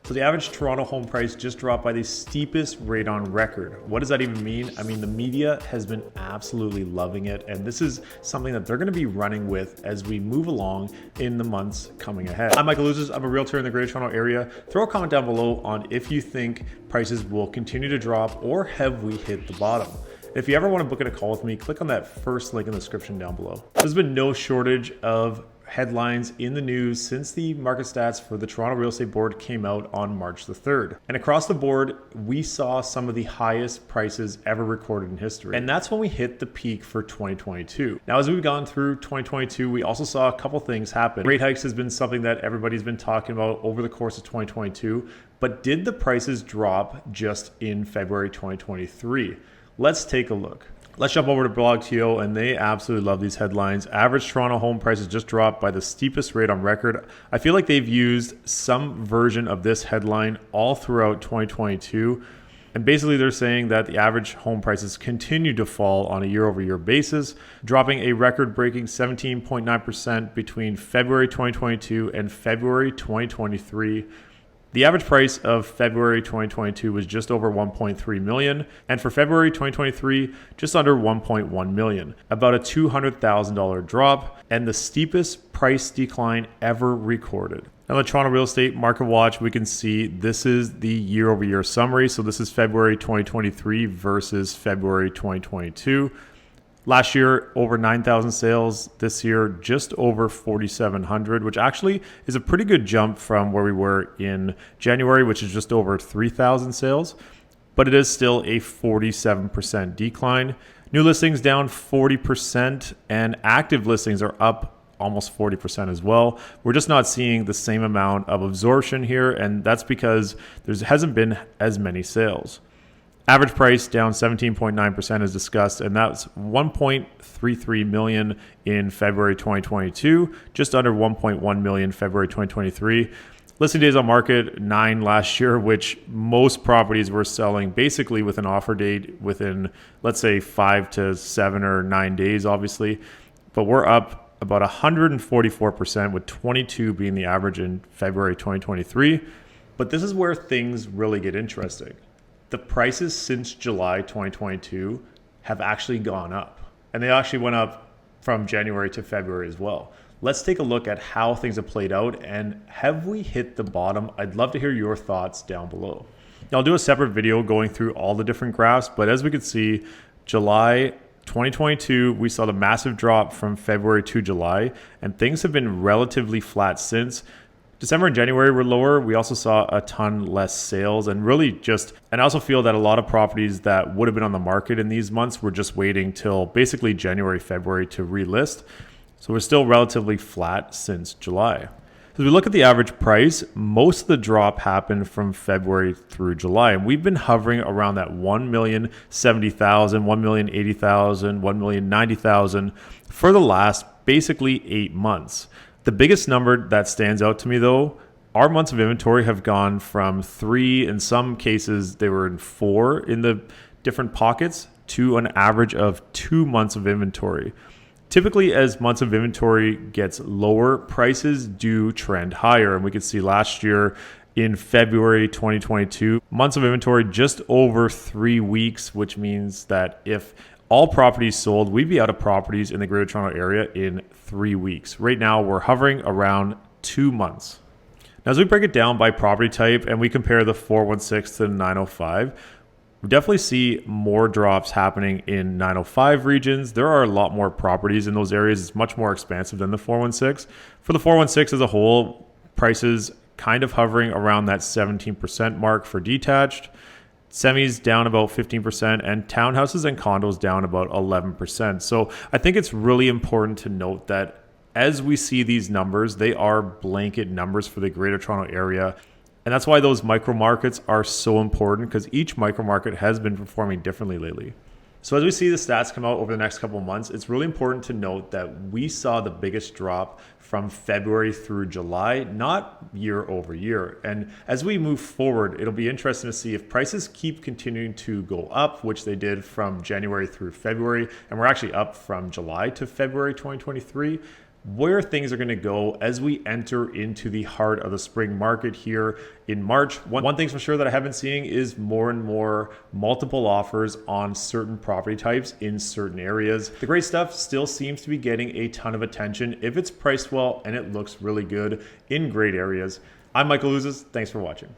So the average Toronto home price just dropped by the steepest rate on record. What does that even mean? I mean, the media has been absolutely loving it, and this is something that they're going to be running with as we move along in the months coming ahead. I'm Michael Ouzas. I'm a realtor in the Greater Toronto Area. Throw a comment down below on if you think prices will continue to drop or have we hit the bottom. If you ever want to book in a call with me, click on that first link in the description down below. There's been no shortage of headlines in the news since the market stats for the Toronto Real Estate Board came out on March the 3rd. And across the board, we saw some of the highest prices ever recorded in history. And that's when we hit the peak for 2022. Now, as we've gone through 2022, we also saw a couple things happen. Rate hikes has been something that everybody's been talking about over the course of 2022, but did the prices drop just in February 2023? Let's take a look. Let's jump over to Blog.to, and they absolutely love these headlines. Average Toronto home prices just dropped by the steepest rate on record. I feel like they've used some version of this headline all throughout 2022. And basically they're saying that the average home prices continue to fall on a year-over-year basis, dropping a record-breaking 17.9% between February 2022 and February 2023. The average price of February 2022 was just over 1.3 million, and for February 2023, just under 1.1 million, about a $200,000 drop, and the steepest price decline ever recorded. Now, the Toronto Real Estate Market Watch, we can see this is the year-over-year summary. So this is February 2023 versus February 2022. Last year, over 9,000 sales. This year, just over 4,700, which actually is a pretty good jump from where we were in January, which is just over 3,000 sales. But it is still a 47% decline. New listings down 40%, and active listings are up almost 40% as well. We're just not seeing the same amount of absorption here, and that's because there hasn't been as many sales. Average price down 17.9% as discussed, and that's 1.33 million in February 2022, just under 1.1 million February 2023. Listing days on market, 9 last year, which most properties were selling basically with an offer date within, let's say, 5 to 7 or 9 days, obviously. But we're up about 144%, with 22 being the average in February 2023. But this is where things really get interesting. The prices since July 2022 have actually gone up, and they actually went up from January to February as well. Let's take a look at how things have played out, and have we hit the bottom? I'd love to hear your thoughts down below. Now, I'll do a separate video going through all the different graphs, but as we can see, July 2022, we saw the massive drop from February to July, and things have been relatively flat since. December and January were lower. We also saw a ton less sales, and I also feel that a lot of properties that would have been on the market in these months were just waiting till basically January, February to relist. So we're still relatively flat since July. As we look at the average price, most of the drop happened from February through July, and we've been hovering around that 1,070,000, 1,080,000, 1,090,000 for the last basically 8 months. The biggest number that stands out to me, though, our months of inventory have gone from 3, in some cases they were in 4 in the different pockets, to an average of 2 months of inventory. Typically, as months of inventory gets lower, prices do trend higher. And we could see last year in February 2022, months of inventory just over 3 weeks, which means that if all properties sold, we'd be out of properties in the Greater Toronto Area in 3 weeks. Right now, we're hovering around 2 months. Now, as we break it down by property type and we compare the 416 to the 905, we definitely see more drops happening in 905 regions. There are a lot more properties in those areas. It's much more expansive than the 416. For the 416 as a whole, prices kind of hovering around that 17% mark for detached. Semis down about 15%, and townhouses and condos down about 11%. So I think it's really important to note that as we see these numbers, they are blanket numbers for the Greater Toronto Area. And that's why those micro markets are so important, because each micro market has been performing differently lately. So as we see the stats come out over the next couple of months, it's really important to note that we saw the biggest drop from February through July, not year over year. And as we move forward, it'll be interesting to see if prices keep continuing to go up, which they did from January through February, and we're actually up from July to February 2023. where things are going to go as we enter into the heart of the spring market here in March. One thing's for sure that I have been seeing is more and more multiple offers on certain property types in certain areas. The great stuff still seems to be getting a ton of attention if it's priced well and it looks really good in great areas. I'm Michael Ouzas. Thanks for watching.